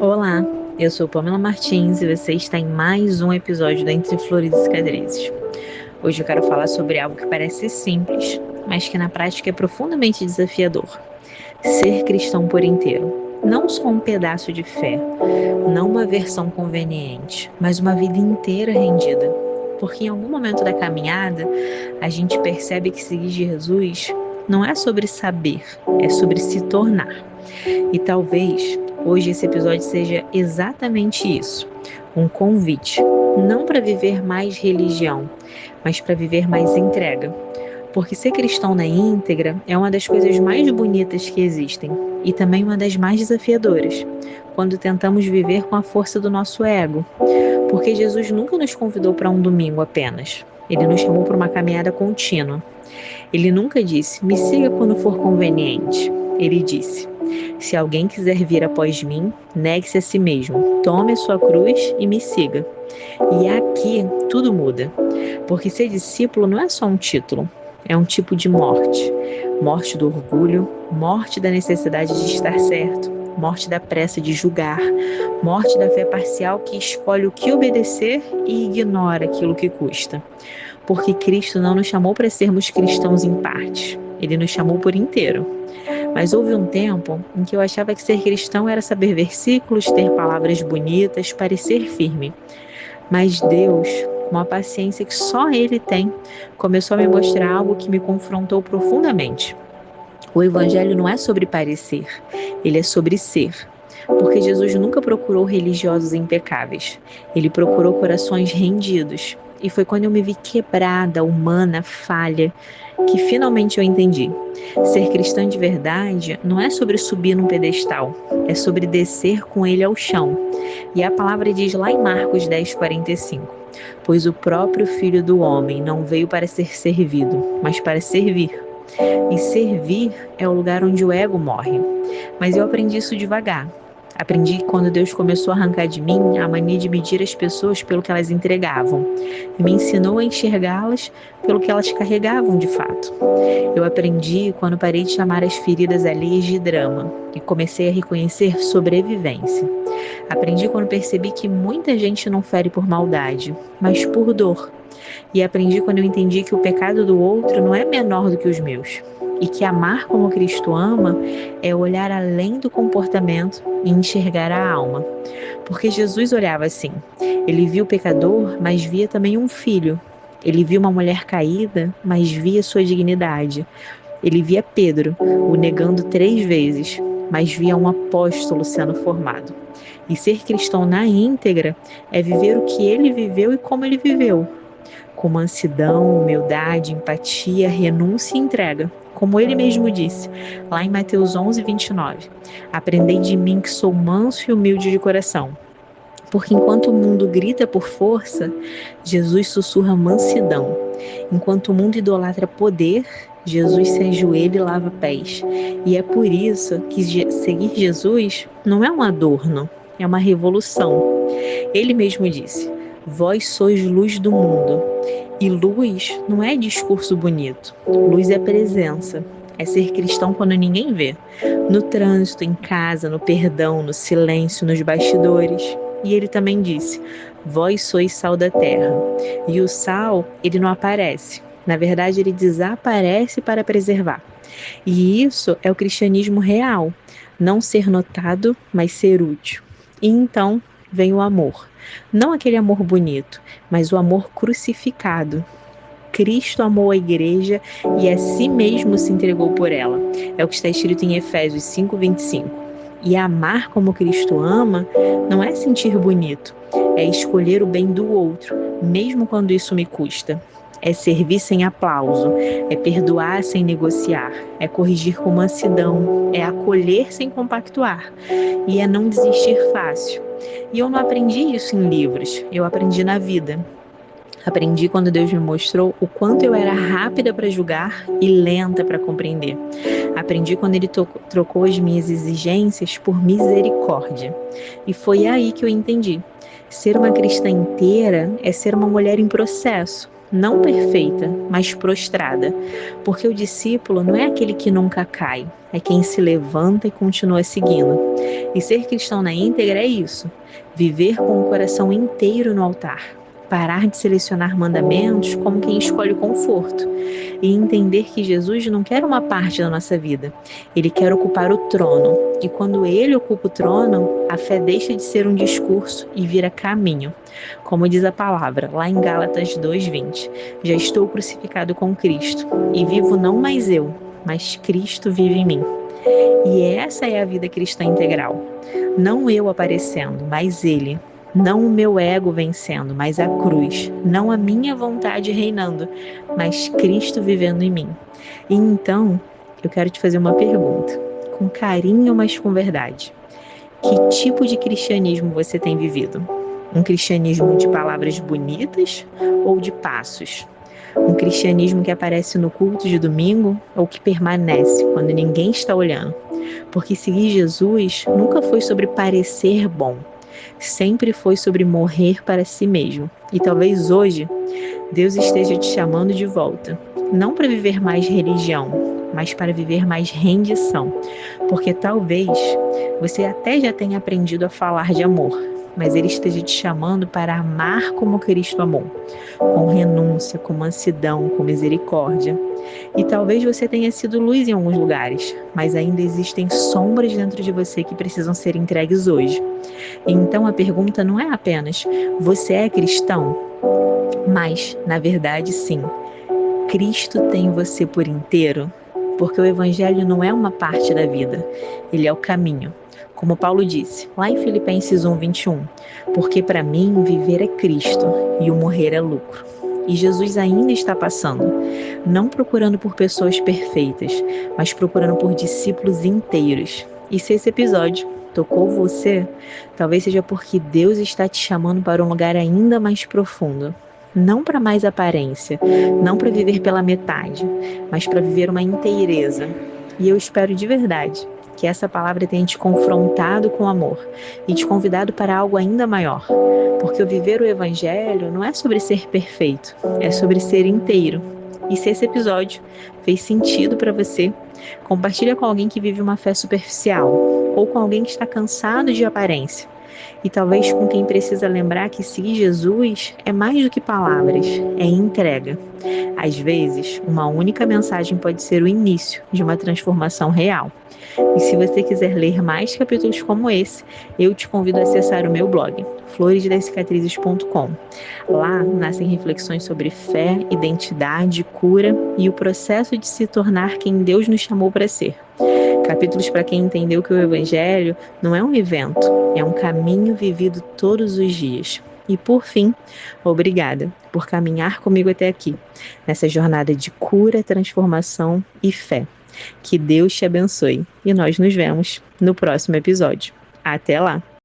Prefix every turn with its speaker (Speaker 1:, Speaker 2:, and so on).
Speaker 1: Olá, eu sou Pamela Martins e você está em mais um episódio da Entre Flores e Cicatrizes. Hoje eu quero falar sobre algo que parece simples, mas que na prática é profundamente desafiador: ser cristão por inteiro. Não só um pedaço de fé, não uma versão conveniente, mas uma vida inteira rendida. Porque em algum momento da caminhada, a gente percebe que seguir Jesus não é sobre saber, é sobre se tornar. E talvez hoje esse episódio seja exatamente isso, um convite, não para viver mais religião, mas para viver mais entrega. Porque ser cristão na íntegra é uma das coisas mais bonitas que existem e também uma das mais desafiadoras, quando tentamos viver com a força do nosso ego. Porque Jesus nunca nos convidou para um domingo apenas. Ele nos chamou para uma caminhada contínua. Ele nunca disse: "Me siga quando for conveniente". Ele disse: "Se alguém quiser vir após mim, negue-se a si mesmo, tome a sua cruz e me siga". E aqui tudo muda, porque ser discípulo não é só um título, é um tipo de morte. Morte do orgulho, morte da necessidade de estar certo, morte da pressa de julgar, morte da fé parcial que escolhe o que obedecer e ignora aquilo que custa. Porque Cristo não nos chamou para sermos cristãos em partes, Ele nos chamou por inteiro. Mas houve um tempo em que eu achava que ser cristão era saber versículos, ter palavras bonitas, parecer firme. Mas Deus, com a paciência que só Ele tem, começou a me mostrar algo que me confrontou profundamente. O Evangelho não é sobre parecer, ele é sobre ser. Porque Jesus nunca procurou religiosos impecáveis, ele procurou corações rendidos. E foi quando eu me vi quebrada, humana, falha, que finalmente eu entendi. Ser cristã de verdade não é sobre subir num pedestal, é sobre descer com ele ao chão. E a palavra diz lá em Marcos 10:45: "Pois o próprio Filho do Homem não veio para ser servido, mas para servir. E servir é o lugar onde o ego morre". Mas eu aprendi isso devagar. Aprendi quando Deus começou a arrancar de mim a mania de medir as pessoas pelo que elas entregavam. E me ensinou a enxergá-las pelo que elas carregavam de fato. Eu aprendi quando parei de chamar as feridas alheias de drama e comecei a reconhecer sobrevivência. Aprendi quando percebi que muita gente não fere por maldade, mas por dor. E aprendi quando eu entendi que o pecado do outro não é menor do que os meus. E que amar como Cristo ama é olhar além do comportamento e enxergar a alma. Porque Jesus olhava assim. Ele viu o pecador, mas via também um filho. Ele viu uma mulher caída, mas via sua dignidade. Ele via Pedro, o negando 3 vezes, mas via um apóstolo sendo formado. E ser cristão na íntegra é viver o que ele viveu e como ele viveu, com mansidão, humildade, empatia, renúncia e entrega. Como ele mesmo disse, lá em Mateus 11:29, "Aprendei de mim que sou manso e humilde de coração". Porque enquanto o mundo grita por força, Jesus sussurra mansidão. Enquanto o mundo idolatra poder, Jesus se ajoelha e lava pés. E é por isso que seguir Jesus não é um adorno, é uma revolução. Ele mesmo disse: "Vós sois luz do mundo". E luz não é discurso bonito. Luz é presença. É ser cristão quando ninguém vê. No trânsito, em casa, no perdão, no silêncio, nos bastidores. E ele também disse: "Vós sois sal da terra". E o sal, ele não aparece. Na verdade, ele desaparece para preservar. E isso é o cristianismo real. Não ser notado, mas ser útil. E então vem o amor. Não aquele amor bonito, mas o amor crucificado. Cristo amou a igreja e a si mesmo se entregou por ela. É o que está escrito em Efésios 5:25. E amar como Cristo ama não é sentir bonito, é escolher o bem do outro, mesmo quando isso me custa. É servir sem aplauso, é perdoar sem negociar, é corrigir com mansidão, é acolher sem compactuar e é não desistir fácil. E eu não aprendi isso em livros, eu aprendi na vida. Aprendi quando Deus me mostrou o quanto eu era rápida para julgar e lenta para compreender. Aprendi quando Ele trocou as minhas exigências por misericórdia. E foi aí que eu entendi. Ser uma cristã inteira é ser uma mulher em processo. não perfeita, mas prostrada, porque o discípulo não é aquele que nunca cai, é quem se levanta e continua seguindo. E ser cristão na íntegra é isso, viver com o coração inteiro no altar, parar de selecionar mandamentos como quem escolhe o conforto e entender que Jesus não quer uma parte da nossa vida, ele quer ocupar o trono. E quando ele ocupa o trono, a fé deixa de ser um discurso e vira caminho. Como diz a palavra, lá em Gálatas 2:20, já estou crucificado com Cristo, e vivo não mais eu, mas Cristo vive em mim. E essa é a vida cristã integral. Não eu aparecendo, mas Ele. Não o meu ego vencendo, mas a cruz. Não a minha vontade reinando, mas Cristo vivendo em mim. E então, eu quero te fazer uma pergunta, com carinho, mas com verdade. Que tipo de cristianismo você tem vivido? Um cristianismo de palavras bonitas ou de passos? Um cristianismo que aparece no culto de domingo ou que permanece quando ninguém está olhando? Porque seguir Jesus nunca foi sobre parecer bom, sempre foi sobre morrer para si mesmo. E talvez hoje Deus esteja te chamando de volta, não para viver mais religião, mas para viver mais rendição. Porque talvez você até já tenha aprendido a falar de amor, mas Ele esteja te chamando para amar como Cristo amou, com renúncia, com mansidão, com misericórdia. E talvez você tenha sido luz em alguns lugares, mas ainda existem sombras dentro de você que precisam ser entregues hoje. Então a pergunta não é apenas, você é cristão? Mas, na verdade, sim. Cristo tem você por inteiro? Porque o Evangelho não é uma parte da vida, ele é o caminho. Como Paulo disse, lá em Filipenses 1:21, porque para mim viver é Cristo e o morrer é lucro. E Jesus ainda está passando, não procurando por pessoas perfeitas, mas procurando por discípulos inteiros. E se esse episódio tocou você, talvez seja porque Deus está te chamando para um lugar ainda mais profundo. Não para mais aparência, não para viver pela metade, mas para viver uma inteireza. E eu espero de verdade que essa palavra tenha te confrontado com amor e te convidado para algo ainda maior. Porque o viver o Evangelho não é sobre ser perfeito, é sobre ser inteiro. E se esse episódio fez sentido para você, compartilha com alguém que vive uma fé superficial ou com alguém que está cansado de aparência. E talvez com quem precisa lembrar que seguir Jesus é mais do que palavras, é entrega. Às vezes, uma única mensagem pode ser o início de uma transformação real. E se você quiser ler mais capítulos como esse, eu te convido a acessar o meu blog, floresdascicatrizes.com. Lá nascem reflexões sobre fé, identidade, cura e o processo de se tornar quem Deus nos chamou para ser. Capítulos para quem entendeu que o Evangelho não é um evento, é um caminho vivido todos os dias. E por fim, obrigada por caminhar comigo até aqui, nessa jornada de cura, transformação e fé. Que Deus te abençoe e nós nos vemos no próximo episódio. Até lá!